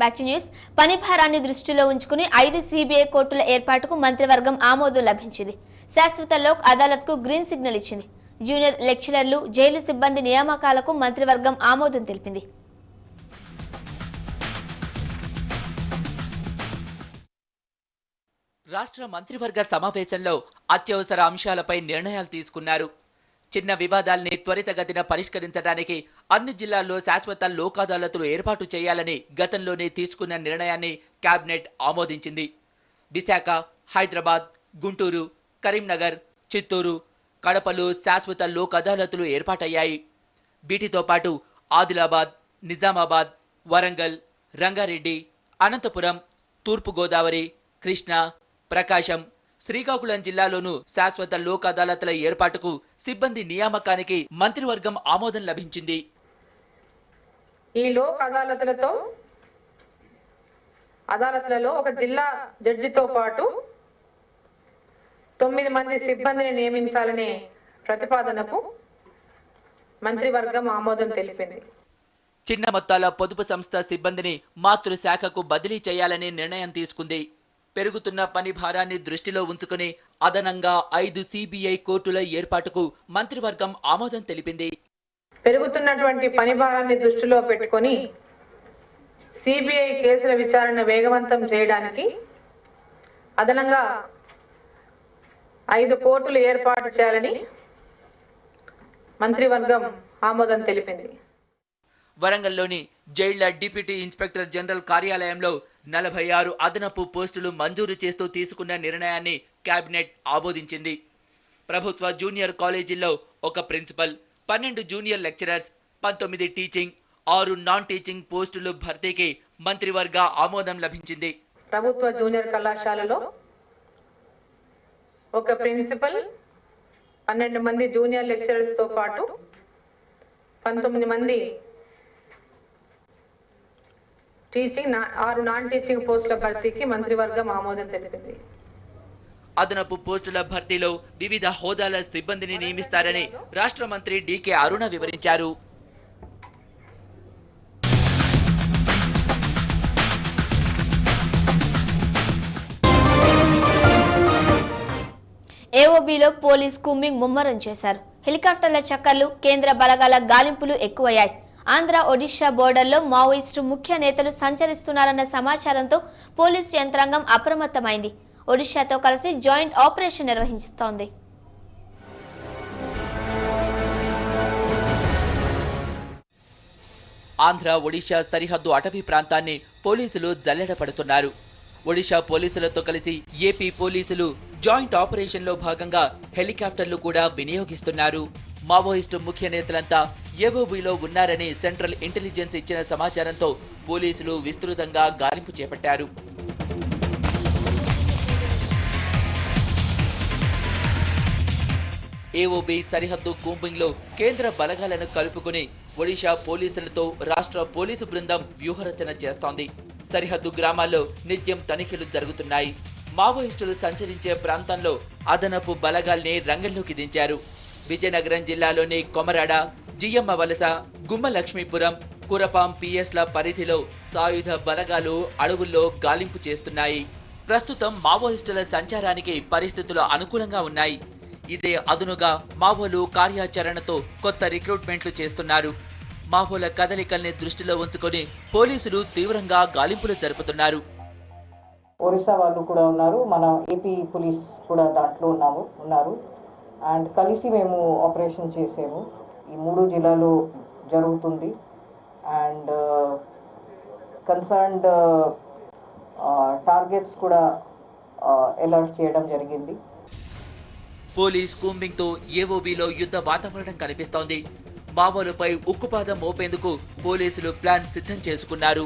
Back to news. పని భారాన్ని దృష్టిలో ఉంచుకుని 5 సిబిఐ కోర్టుల ఏర్పాటుకు మంత్రివర్గం ఆమోదం లభించింది. శాశ్వత లోక్ అదాలత్కు గ్రీన్ సిగ్నల్ ఇచ్చింది. జూనియర్ లెక్చరర్లు, జైలు సిబ్బంది నియామకాలకు మంత్రివర్గం ఆమోదం తెలిపింది. రాష్ట్ర మంత్రివర్గ సమావేశంలో అత్యవసర అంశాలపై నిర్ణయాలు తీసుకున్నారు. చిన్న వివాదాల్ని త్వరితగతిన పరిష్కరించడానికి అన్ని జిల్లాల్లో శాశ్వత లోక్ అదాలతులు ఏర్పాటు చేయాలని గతంలోనే తీసుకున్న నిర్ణయాన్ని కేబినెట్ ఆమోదించింది. విశాఖ, హైదరాబాద్, గుంటూరు, కరీంనగర్, చిత్తూరు, కడపలో శాశ్వత లోక్ అదాలతులు ఏర్పాటయ్యాయి. వీటితో పాటు ఆదిలాబాద్, నిజామాబాద్, వరంగల్, రంగారెడ్డి, అనంతపురం, తూర్పుగోదావరి, కృష్ణా, ప్రకాశం, శ్రీకాకుళం జిల్లాలోనూ శాశ్వత లోక్ అదాలత్ల ఏర్పాటుకు సిబ్బంది నియామకానికి మంత్రివర్గం ఆమోదం లభించింది. ఈ లోక్ అదాలత్లలో ఒక జిల్లా జడ్జితో పాటు 9 మంది సిబ్బందిని నియమించాలనే ప్రతిపాదనకు మంత్రివర్గం ఆమోదం తెలిపింది. చిన్న మొత్తాల పొదుపు సంస్థ సిబ్బందిని మాతృశాఖకు బదిలీ చేయాలనే నిర్ణయం తీసుకుంది. పెరుగుతున్న పని భారాన్ని దృష్టిలో ఉంచుకుని అదనంగా 5 సిబిఐ కోర్టుల ఏర్పాటుకు మంత్రివర్గం ఆమోదం తెలిపింది. పెరుగుతున్నటువంటి పని భారాన్ని దృష్టిలో పెట్టుకొని సిబిఐ కేసుల విచారణ వేగవంతం చేయడానికి అదనంగా 5 కోర్టులు ఏర్పాటు చేయాలని మంత్రివర్గం ఆమోదం తెలిపింది. వరంగల్లోని జైళ్ల డిప్యూటీ ఇన్స్పెక్టర్ జనరల్ కార్యాలయంలో 46 అదనపు పోస్టులు మంజూరు చేస్తూ తీసుకున్న నిర్ణయాన్ని కేబినెట్ ఆమోదించింది. ప్రభుత్వ జూనియర్ కాలేజీల్లో 1 principal, 12 junior lecturers, 19 teaching, 6 non teaching పోస్టులు భర్తీకి మంత్రివర్గ ఆమోదం లభించింది. ప్రభుత్వ జూనియర్ కళాశాలలో 1 ప్రిన్సిపల్, 12 మంది జూనియర్ లెక్చరర్స్ తో పాటు 19 మంది టీచింగ్, 6 నాన్ టీచింగ్ పోస్టుల భర్తీకి మంత్రివర్గం ఆమోదం తెలిపింది. అదనపు పోస్టుల భర్తీలో వివిధ హోదాల సిబ్బందిని నియమిస్తారని రాష్ట్ర మంత్రి డికే అరుణ వివరించారు. ఏఓబీలో పోలీస్ కూంబింగ్ ముమ్మరం చేశారు. హెలికాప్టర్ల చక్కర్లు, కేంద్ర బలగాల గాలింపులు ఎక్కువయ్యాయి. ఆంధ్ర, ఒడిశా బోర్డర్లో మావోయిస్టు ముఖ్య నేతలు సంచరిస్తున్నారన్న సమాచారంతో పోలీసు యంత్రాంగం అప్రమత్తమైంది. ఒడిశాతో కలిసి జాయింట్ ఆపరేషన్ నిర్వహిస్తోంది. ఆంధ్ర, ఒడిశా సరిహద్దు అటవీ ప్రాంతాన్ని పోలీసులు జల్లెడ పడుతున్నారు. ఒడిశా పోలీసులతో కలిసి ఏపీ పోలీసులు జాయింట్ ఆపరేషన్లో భాగంగా హెలికాప్టర్లు కూడా వినియోగిస్తున్నారు. మావోయిస్టు ముఖ్య నేతలంతా ఏఓబీలో ఉన్నారని సెంట్రల్ ఇంటెలిజెన్స్ ఇచ్చిన సమాచారంతో పోలీసులు విస్తృతంగా గాలింపు చేపట్టారు. ఏఓబీ సరిహద్దు కూంబింగ్లో కేంద్ర బలగాలను కలుపుకుని ఒడిశా పోలీసులతో రాష్ట్ర పోలీసు బృందం వ్యూహరచన చేస్తోంది. సరిహద్దు గ్రామాల్లో నిత్యం తనిఖీలు జరుగుతున్నాయి. మావోయిస్టులు సంచరించే ప్రాంతంలో అదనపు బలగాల్ని రంగంలోకి దించారు. విజయనగరం జిల్లాలోని కొమరాడ, జియమ్మ వలస, గుమ్మ లక్ష్మీపురం, కురపాం పిఎస్ల పరిధిలో సాయుధ బలగాలు అడవుల్లో గాలింపు చేస్తున్నాయి. ప్రస్తుతం మావోయిస్టుల సంచారానికి పరిస్థితులు అనుకూలంగా ఉన్నాయి. ఇదే అదునుగా మావోలు కార్యాచరణతో కొత్త రిక్రూట్మెంట్లు చేస్తున్నారు. మావోల కదలికల్ని దృష్టిలో ఉంచుకొని పోలీసులు తీవ్రంగా గాలింపులు జరుపుతున్నారు. ఒరిస్సా వాళ్ళు కూడా ఉన్నారు, మన ఏపీ పోలీస్ కూడా దాంట్లో ఉన్నారు. అండ్ కలిసి మేము ఆపరేషన్ చేసాము. ఈ 3 జిల్లాలో జరుగుతుంది. అండ్ కన్సర్న్డ్ టార్గెట్స్ కూడా అలర్ట్ చేయడం జరిగింది. పోలీస్ కూంబింగ్తో ఏఓబీలో యుద్ధ వాతావరణం కనిపిస్తోంది. మావోలపై ఉక్కుపాదం మోపేందుకు పోలీసులు ప్లాన్ సిద్ధం చేసుకున్నారు.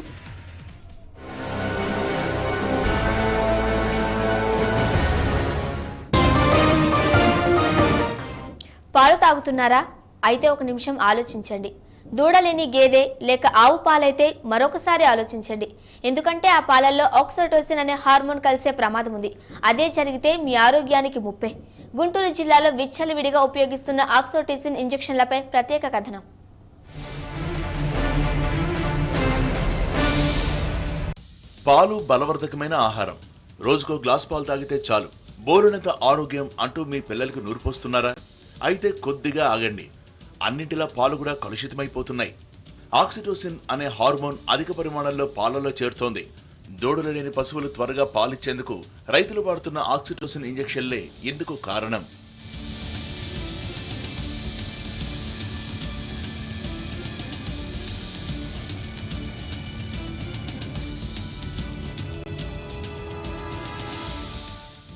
పాలు తాగుతున్నారా? అయితే ఒక నిమిషం ఆలోచించండి. దూడలేని గేదె లేక ఆవు పాలైతే మరొకసారి ఆలోచించండి. ఎందుకంటే ఆ పాలల్లో ఆక్సిటోసిన్ అనే హార్మోన్ కలిసే ప్రమాదం ఉంది. అదే జరిగితే మీ ఆరోగ్యానికి ముప్పే. గుంటూరు జిల్లాలో విచ్చలవిడిగా ఉపయోగిస్తున్న ఆక్సిటోసిన్ ఇంజెక్షన్లపై ప్రత్యేక కథనం. పాలు బలవర్ధకమైన ఆహారం. రోజుకో గ్లాస్ పాలు తాగితే చాలు, బోరునంత ఆరోగ్యం అంటూ మీ పిల్లలకు నూరిపోస్తున్నారా? అయితే కొద్దిగా ఆగండి. అన్నింటిలా పాలు కూడా కలుషితమైపోతున్నాయి. ఆక్సిటోసిన్ అనే హార్మోన్ అధిక పరిమాణంలో పాలలో చేరుతోంది. దూడలు లేని పశువులు త్వరగా పాలిచ్చేందుకు రైతులు వాడుతున్న ఆక్సిటోసిన్ ఇంజెక్షన్లే ఇందుకు కారణం.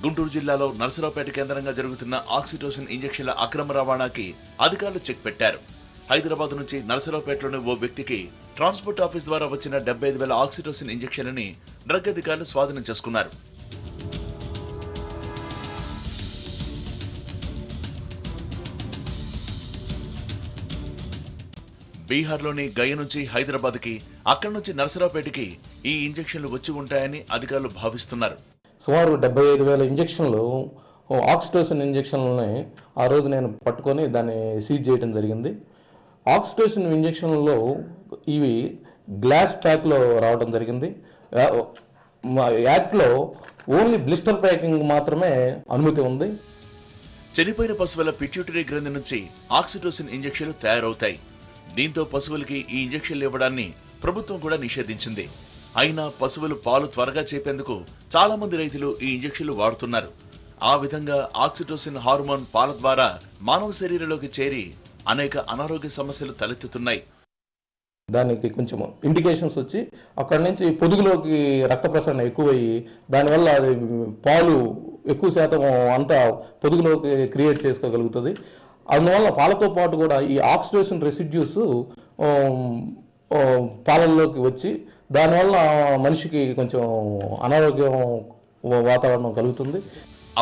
గుంటూరు జిల్లాలో నర్సరావుపేట కేంద్రంగా జరుగుతున్న ఆక్సిటోసిన్ ఇంజెక్షన్ల అక్రమ రవాణాకి అధికారులు చెక్ పెట్టారు. హైదరాబాద్ నుంచి నర్సరావుపేటలోని ఓ వ్యక్తికి ట్రాన్స్పోర్ట్ ఆఫీస్ ద్వారా వచ్చిన 75,000 ఆక్సిటోసిన్ ఇంజెక్షన్లని డ్రగ్ అధికారులు స్వాధీనం చేసుకున్నారు. బీహార్లోని గయ నుంచి హైదరాబాద్కి, అక్కడి నుంచి నర్సరావుపేటకి ఈ ఇంజెక్షన్లు వచ్చి ఉంటాయని అధికారులు భావిస్తున్నారు. సుమారు 75,000 ఇంజెక్షన్లు, ఆక్సిటోసిన్ ఇంజెక్షన్లని ఆ రోజు నేను పట్టుకొని దాన్ని సీజ్ చేయడం జరిగింది. ఆక్సిటోసిన్ ఇంజెక్షన్లలో ఇవి గ్లాస్ ప్యాక్లో రావడం జరిగింది. యాక్ట్లో ఓన్లీ బ్లిస్టర్ ప్యాకింగ్ మాత్రమే అనుమతి ఉంది. చనిపోయిన పశువుల పిట్యూటరీ గ్రంథి నుంచి ఆక్సిటోసిన్ ఇంజెక్షన్లు తయారవుతాయి. దీంతో పశువులకి ఈ ఇంజెక్షన్లు ఇవ్వడాన్ని ప్రభుత్వం కూడా నిషేధించింది. అయినా పశువులు పాలు త్వరగా చేపేందుకు చాలా మంది రైతులు ఈ ఇంజెక్షన్లు వాడుతున్నారు. ఆ విధంగా ఆక్సిటోసిన్ హార్మోన్ పాల ద్వారా మానవ శరీరంలోకి చేరి అనేక అనారోగ్య సమస్యలు తలెత్తుతున్నాయి. దానికి కొంచెం ఇండికేషన్స్ వచ్చి అక్కడి నుంచి పొదుగులోకి రక్త ప్రసరణ ఎక్కువయ్యి దానివల్ల అది పాలు ఎక్కువ శాతం అంతా పొదుగులోకి క్రియేట్ చేసుకోగలుగుతుంది. అందువల్ల పాలతో పాటు కూడా ఈ ఆక్సిడేషన్ రెసిడ్యూస్ పాలల్లోకి వచ్చి దానివల్ల మనిషికి కొంచెం అనారోగ్యం వాతావరణం కలుగుతుంది.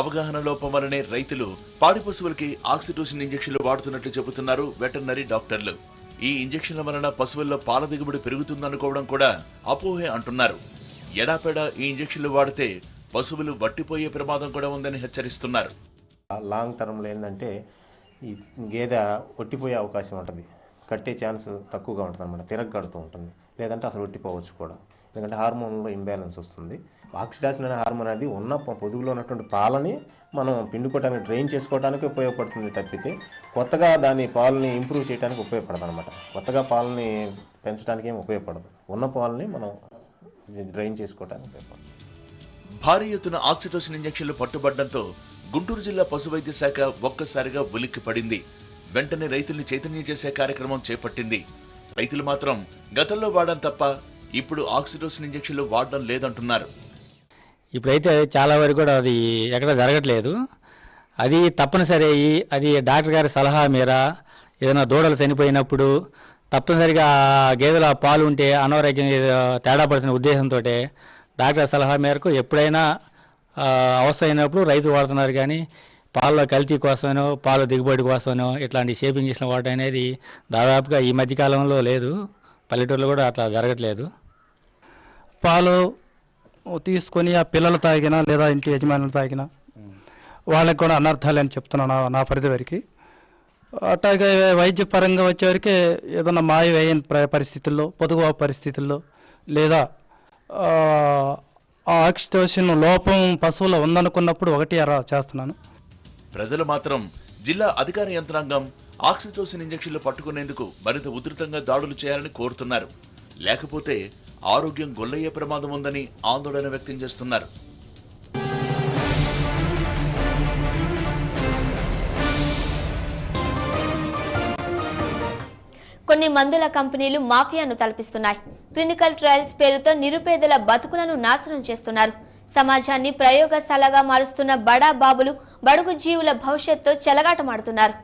అవగాహన లోపం వల్లనే రైతులు పాడి పశువులకి ఆక్సిటోసిన్ ఇంజెక్షన్లు వాడుతున్నట్లు చెబుతున్నారు వెటర్నరీ డాక్టర్లు. ఈ ఇంజెక్షన్ల వలన పశువుల్లో పాల దిగుబడి పెరుగుతుందనుకోవడం కూడా అపోహే అంటున్నారు. ఎడాపెడా ఈ ఇంజెక్షన్లు వాడితే పశువులు వట్టిపోయే ప్రమాదం కూడా ఉందని హెచ్చరిస్తున్నారు. లాంగ్ టర్మ్లో ఏంటంటే ఈ గేదె ఒట్టిపోయే అవకాశం ఉంటుంది, కట్టే ఛాన్స్ తక్కువగా ఉంటుంది అన్నమాట, తిరగడుతూ ఉంటుంది, లేదంటే అసలు ఒట్టిపోవచ్చు కూడా. ఎందుకంటే హార్మోన్లో ఇంబ్యాలెన్స్ వస్తుంది. ఆక్సిటోసిన్ అనే హార్మోన్ అది ఉన్న పొదుగులో ఉన్నటువంటి పాలని మనం పిండుకోవడానికి, డ్రైన్ చేసుకోవడానికి ఉపయోగపడుతుంది తప్పితే కొత్తగా దాని పాలని ఇంప్రూవ్ చేయడానికి ఉపయోగపడదు అనమాట. కొత్తగా పాలని పెంచడానికి ఏమి ఉపయోగపడదు, ఉన్న పాలని మనం డ్రైన్ చేసుకోవడానికి ఉపయోగపడుతుంది. భారీ ఎత్తున ఆక్సిటోసిన్ ఇంజెక్షన్లు పట్టుబడ్డంతో గుంటూరు జిల్లా పశు వైద్య శాఖ ఒక్కసారిగా ఉలిక్కి పడింది. వెంటనే రైతుల్ని చైతన్యం చేసే కార్యక్రమం చేపట్టింది. రైతులు మాత్రం గతంలో వాడడం తప్ప ఇప్పుడు ఆక్సిటోసిన్ ఇంజెక్షన్లు వాడడం లేదంటున్నారు. ఇప్పుడైతే చాలా వరకు కూడా అది ఎక్కడ జరగట్లేదు. అది తప్పనిసరి అది డాక్టర్ గారి సలహా మేర ఏదైనా దూడలు చనిపోయినప్పుడు తప్పనిసరిగా గేదెల పాలు ఉంటే అనారోగ్యం తేడా పడుతున్న ఉద్దేశంతో డాక్టర్ సలహా మేరకు ఎప్పుడైనా అవసరమైనప్పుడు రైతు వాడుతున్నారు. కానీ పాలలో కల్తీ కోసమనో పాల దిగుబడి కోసమనో ఇట్లాంటి షేప్ ఇంజెక్షన్ వాడటం అనేది దాదాపుగా ఈ మధ్యకాలంలో లేదు. పల్లెటూరులో కూడా అట్లా జరగట్లేదు. పాలు తీసుకొని ఆ పిల్లలు తాగినా లేదా ఇంటి యజమానులు తాగినా వాళ్ళకి కూడా అనర్థాలు అని చెప్తున్నాను నా పరిధి వరకు. అట్లాగే వైద్యపరంగా వచ్చేవరకు ఏదైనా మాయమైన పరిస్థితుల్లో, పొదుగు పరిస్థితుల్లో లేదా ఆక్సిటోసిన్ లోపం పశువులో ఉందనుకున్నప్పుడు ఒకటి అలా చేస్తున్నాను. ప్రజలు మాత్రం జిల్లా అధికార యంత్రాంగం ఆక్సిటోసిన్ ఇంజెక్షన్లు పట్టుకునేందుకు మరింత ఉధృతంగా దాడులు చేయాలని కోరుతున్నారు. లేకపోతే ఆరోగ్యం గొల్లయ్యే ప్రమాదం ఉందని ఆందోళన వ్యక్తం చేస్తున్నారు. కొన్ని మందుల కంపెనీలు మాఫియాను తలపిస్తున్నాయి. క్లినికల్ ట్రయల్స్ పేరుతో నిరుపేదల బతుకులను నాశనం చేస్తున్నారు. సమాజాన్ని ప్రయోగశాలగా మారుస్తున్న బడా బాబులు బడుగు జీవుల భవిష్యత్తుతో చెలగాటమాడుతున్నారు.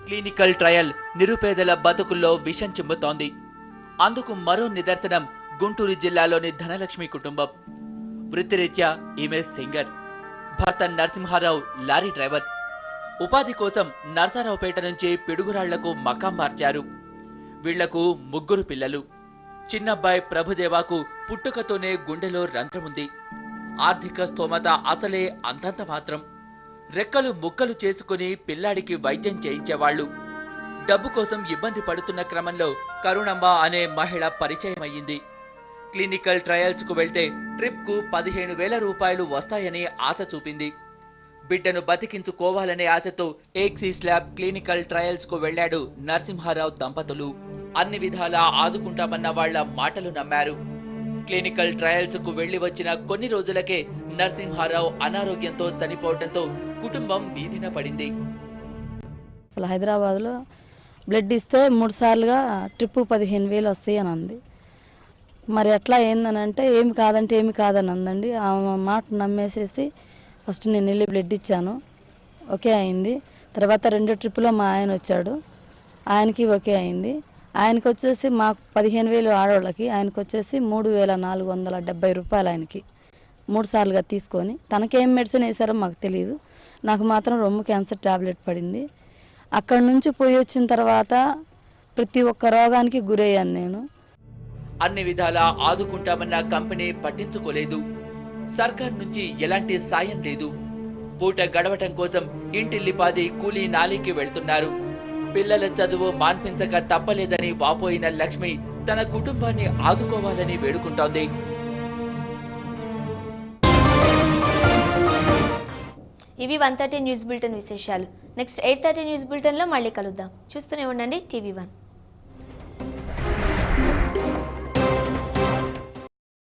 క్లినికల్ ట్రయల్ నిరుపేదల బతుకుల్లో విషం చిమ్ముతోంది. అందుకు మరో నిదర్శనం గుంటూరు జిల్లాలోని ధనలక్ష్మి కుటుంబం. వృత్తిరీత్యా ఈమె సింగర్, భర్త నరసింహారావు లారీ డ్రైవర్. ఉపాధి కోసం నర్సారావుపేట నుంచి పిడుగురాళ్లకు మకాం మార్చారు. వీళ్లకు 3 పిల్లలు. చిన్నబ్బాయి ప్రభుదేవాకు పుట్టుకతోనే గుండెలో రంధ్రముంది. ఆర్థిక స్తోమత అసలే అంతంత మాత్రం. రెక్కలు ముక్కలు చేసుకుని పిల్లాడికి వైద్యం చేయించేవాళ్లు. డబ్బు కోసం ఇబ్బంది పడుతున్న క్రమంలో కరుణమ్మ అనే మహిళ పరిచయమయ్యింది. క్లినికల్ ట్రయల్స్ కు వెళ్తే ట్రిప్ కు 15,000 రూపాయలు వస్తాయని ఆశ చూపింది. బిడ్డను బతికించుకోవాలనే ఆశతో ఏక్సిస్ ల్యాబ్ క్లినికల్ ట్రయల్స్ కు వెళ్లాడు నరసింహారావు దంపతులు. అన్ని విధాలా ఆదుకుంటామన్న వాళ్ల మాటలు నమ్మారు. క్లినికల్ ట్రయల్స్ కు వెళ్లి వచ్చిన కొన్ని రోజులకే నరసింహారావు అనారోగ్యంతో చనిపోవడంతో కుటుంబం వీధిన పడింది. హైదరాబాద్లో బ్లడ్ ఇస్తే 3 సార్లుగా ట్రిప్ 15,000 వస్తాయి అని అంది. మరి ఎట్లా ఏందనంటే ఏమి కాదని అందండి. ఆ మాట నమ్మేసేసి ఫస్ట్ నేను వెళ్ళి బ్లడ్ ఇచ్చాను, ఓకే అయింది. తర్వాత 2 ట్రిప్పులో మా ఆయన వచ్చాడు, ఆయనకి ఓకే అయింది. ఆయనకు వచ్చేసి మాకు 15,000 ఆడవాళ్ళకి, ఆయనకు వచ్చేసి 3,470 రూపాయలు ఆయనకి 3 సార్లుగా తీసుకొని. తనకేం మెడిసిన్ వేసారో మాకు తెలియదు, నాకు మాత్రం రొమ్ము క్యాన్సర్ టాబ్లెట్ పడింది. అక్కడి నుంచి పోయి వచ్చిన తర్వాత ప్రతి ఒక్క రోగానికి గురయ్యాను నేను. అన్ని విధాలా ఆదుకుంటామన్న కంపెనీ పట్టించుకోలేదు. సర్కార్ నుంచి ఎలాంటి సాయం లేదు. పూట గడవటం కోసం ఇంటిల్లిపాది కూలీ నాలికి వెళ్తున్నారు. పిల్లల చదువు మాన్పించక తప్పలేదని వాపోయిన లక్ష్మి తన కుటుంబాన్ని ఆదుకోవాలని వేడుకుంటోంది. ఇవి 130 న్యూస్ బులెటిన్ విశేషాలు. నెక్స్ట్ 8:30 న్యూస్ బులెటిన్లో మళ్ళీ కలుద్దాం. చూస్తూనే ఉండండి TV1.